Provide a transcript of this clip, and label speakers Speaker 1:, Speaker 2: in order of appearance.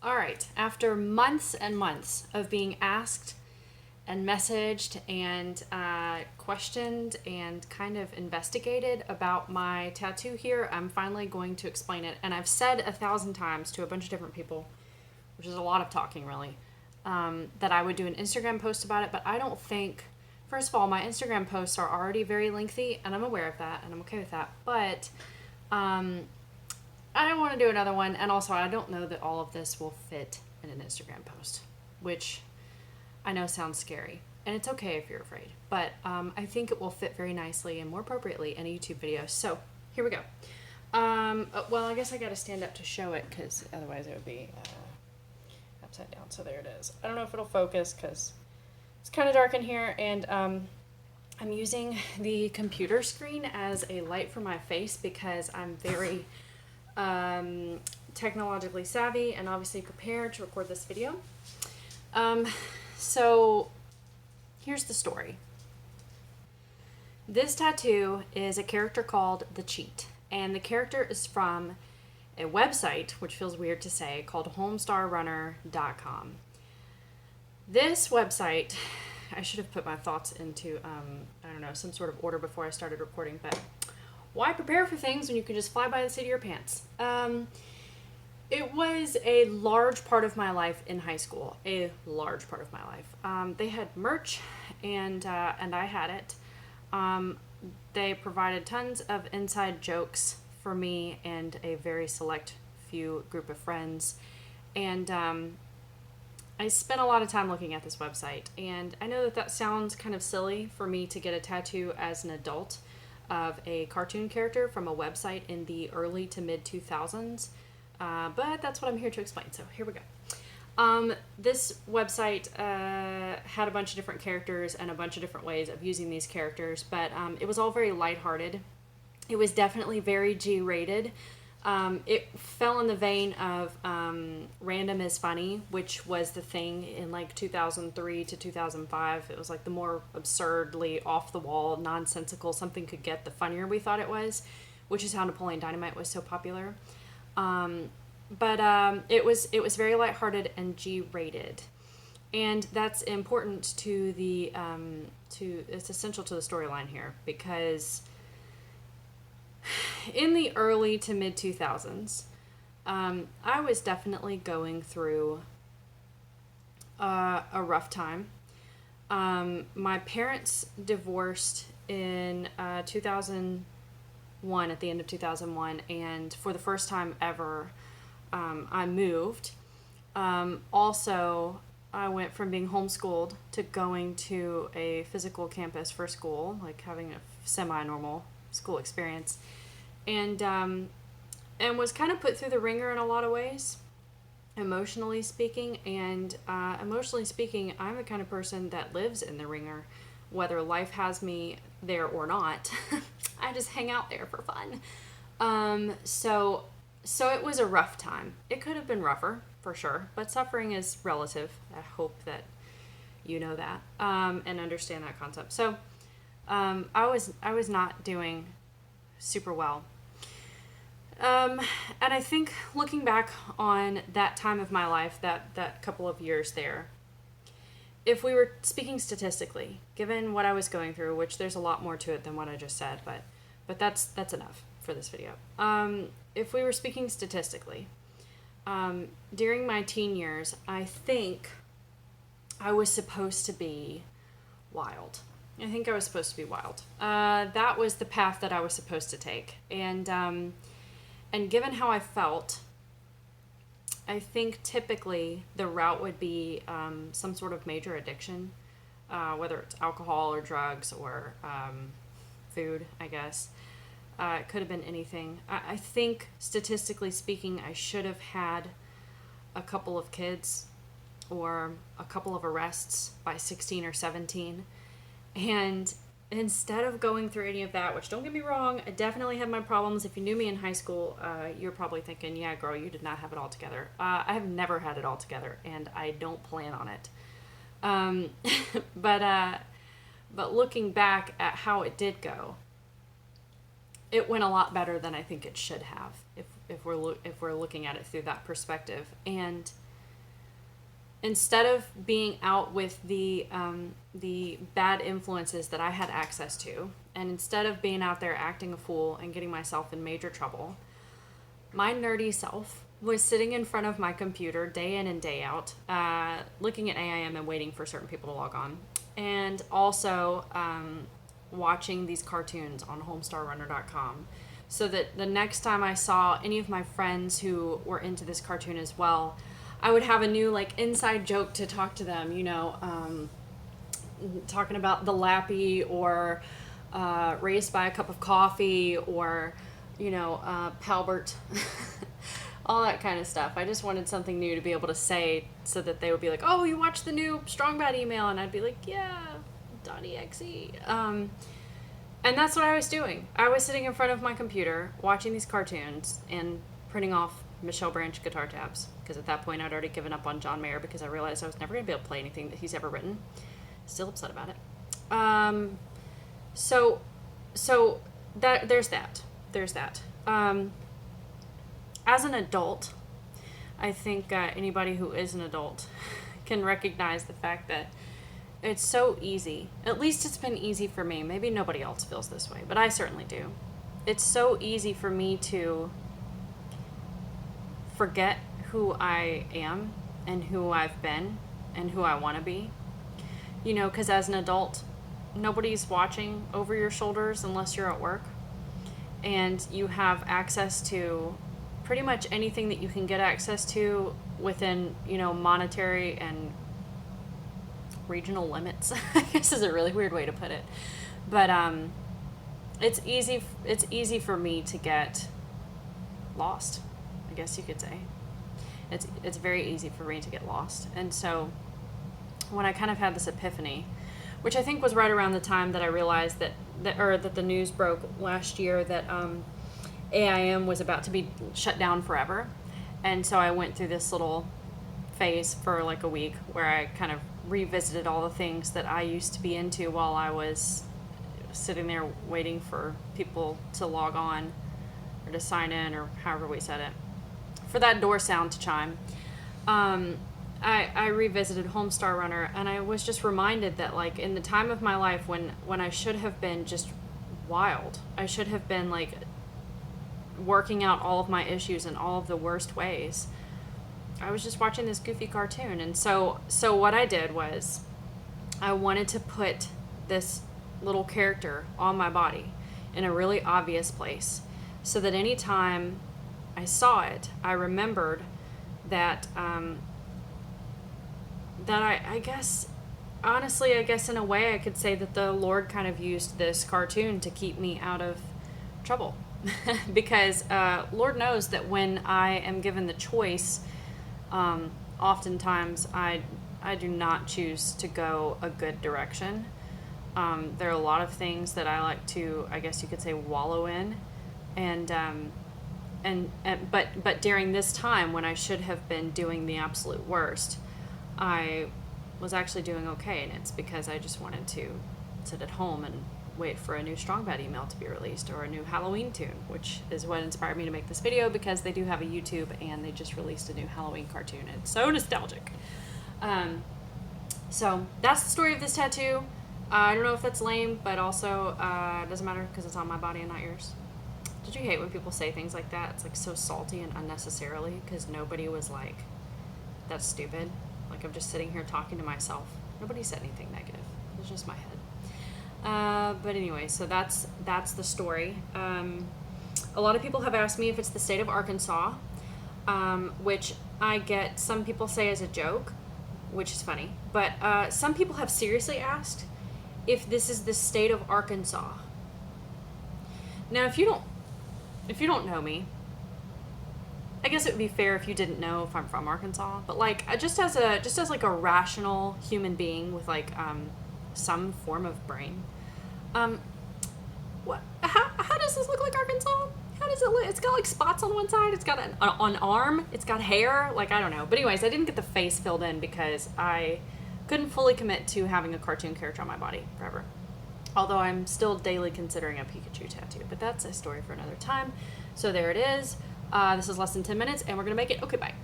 Speaker 1: All right, after months and months of being asked and messaged and questioned and kind of investigated about my tattoo here, I'm finally going to explain it. And I've said 1,000 times to a bunch of different people, which is a lot of talking really, that I would do an Instagram post about it, but I don't think, first of all, my Instagram posts are already very lengthy, and I'm aware of that, and I'm okay with that, but I don't want to do another one, and also I don't know that all of this will fit in an Instagram post, which I know sounds scary, and it's okay if you're afraid, but I think it will fit very nicely and more appropriately in a YouTube video. So here we go. Well, I guess I got to stand up to show it because otherwise it would be upside down. So there it is. I don't know if it'll focus because it's kind of dark in here, and I'm using the computer screen as a light for my face because I'm very technologically savvy and obviously prepared to record this video. So here's the story. This tattoo is a character called The Cheat, and the character is from a website, which feels weird to say, called homestarrunner.com. This website, I should have put my thoughts into, I don't know, some sort of order before I started recording, but why prepare for things when you can just fly by the seat of your pants? It was a large part of my life in high school, a large part of my life. They had merch, and I had it. They provided tons of inside jokes for me and a very select few group of friends, and I spent a lot of time looking at this website, and I know that that sounds kind of silly for me to get a tattoo as an adult of a cartoon character from a website in the early to mid 2000s, but that's what I'm here to explain, so here we go. This website had a bunch of different characters and a bunch of different ways of using these characters, but it was all very lighthearted. It was definitely very G-rated. It fell in the vein of Random is Funny, which was the thing in like 2003 to 2005. It was like the more absurdly off-the-wall, nonsensical something could get, the funnier we thought it was, which is how Napoleon Dynamite was so popular. But it was very lighthearted and G-rated, and that's important to the it's essential to the storyline here, because in the early to mid 2000s, I was definitely going through a rough time. My parents divorced in 2001, at the end of 2001, and for the first time ever, I moved. Also, I went from being homeschooled to going to a physical campus for school, like having a semi-normal school experience, and was kind of put through the ringer in a lot of ways, emotionally speaking. And emotionally speaking, I'm the kind of person that lives in the ringer, whether life has me there or not. I just hang out there for fun. So it was a rough time. It could have been rougher, for sure, but suffering is relative. I hope that you know that, and understand that concept. So I was not doing super well. And I think looking back on that time of my life, that couple of years there, if we were speaking statistically, given what I was going through, which there's a lot more to it than what I just said, but that's enough for this video. If we were speaking statistically, during my teen years, I think I was supposed to be wild. I think I was supposed to be wild. That was the path that I was supposed to take. And given how I felt, I think typically the route would be some sort of major addiction, whether it's alcohol or drugs or food, I guess. It could have been anything. I think, statistically speaking, I should have had a couple of kids or a couple of arrests by 16 or 17. And instead of going through any of that, which, don't get me wrong, I definitely had my problems. If you knew me in high school, you're probably thinking, yeah, girl, you did not have it all together. I have never had it all together, and I don't plan on it. But looking back at how it did go, it went a lot better than I think it should have, if we're looking at it through that perspective. And instead of being out with the bad influences that I had access to, and instead of being out there acting a fool and getting myself in major trouble, my nerdy self was sitting in front of my computer day in and day out, looking at AIM and waiting for certain people to log on, and also watching these cartoons on homestarrunner.com, so that the next time I saw any of my friends who were into this cartoon as well, I would have a new like inside joke to talk to them, you know, talking about the Lappy or Raised by a Cup of Coffee or, you know, Palbert, all that kind of stuff. I just wanted something new to be able to say so that they would be like, oh, you watched the new Strong Bad email? And I'd be like, yeah, .exe. And that's what I was doing. I was sitting in front of my computer watching these cartoons and printing off Michelle Branch guitar tabs, because at that point I'd already given up on John Mayer because I realized I was never going to be able to play anything that he's ever written. Still upset about it. So that there's that. As an adult, I think anybody who is an adult can recognize the fact that it's so easy. At least it's been easy for me. Maybe nobody else feels this way, but I certainly do. It's so easy for me to forget who I am and who I've been and who I want to be. You know, because as an adult, nobody's watching over your shoulders unless you're at work. And you have access to pretty much anything that you can get access to within, you know, monetary and regional limits. I guess is a really weird way to put it. But it's easy for me to get lost, I guess you could say. It's very easy for me to get lost. And so when I kind of had this epiphany, which I think was right around the time that I realized that the news broke last year that AIM was about to be shut down forever. And so I went through this little phase for like a week where I kind of revisited all the things that I used to be into while I was sitting there waiting for people to log on or to sign in, or however we said it, for that door sound to chime. I revisited Homestar Runner, and I was just reminded that, like, in the time of my life when I should have been just wild, I should have been, like, working out all of my issues in all of the worst ways, I was just watching this goofy cartoon. And so what I did was I wanted to put this little character on my body in a really obvious place, so that anytime I saw it, I remembered that that I guess, honestly, I guess in a way I could say that the Lord kind of used this cartoon to keep me out of trouble. Because Lord knows that when I am given the choice, oftentimes I do not choose to go a good direction. There are a lot of things that I like to, I guess you could say, wallow in, but during this time when I should have been doing the absolute worst, I was actually doing okay, and it's because I just wanted to sit at home and wait for a new Strong Bad email to be released, or a new Halloween tune, which is what inspired me to make this video, because they do have a YouTube and they just released a new Halloween cartoon. It's so nostalgic. So that's the story of this tattoo. I don't know if that's lame, but also it doesn't matter because it's on my body and not yours. Did you hate when people say things like that? It's like so salty and unnecessarily, because nobody was like, that's stupid. Like, I'm just sitting here talking to myself. Nobody said anything negative. It was just my head. But anyway, so that's the story. A lot of people have asked me if it's the state of Arkansas, which I get some people say as a joke, which is funny. But some people have seriously asked if this is the state of Arkansas. Now, if you don't know me, I guess it would be fair if you didn't know if I'm from Arkansas. But like, just as like a rational human being with like some form of brain, how does this look like Arkansas? How does it look? It's got like spots on one side. It's got an arm. It's got hair. Like, I don't know. But anyways, I didn't get the face filled in because I couldn't fully commit to having a cartoon character on my body forever. Although I'm still daily considering a Pikachu tattoo. But that's a story for another time. So there it is. This is less than 10 minutes, and we're going to make it. Okay, bye.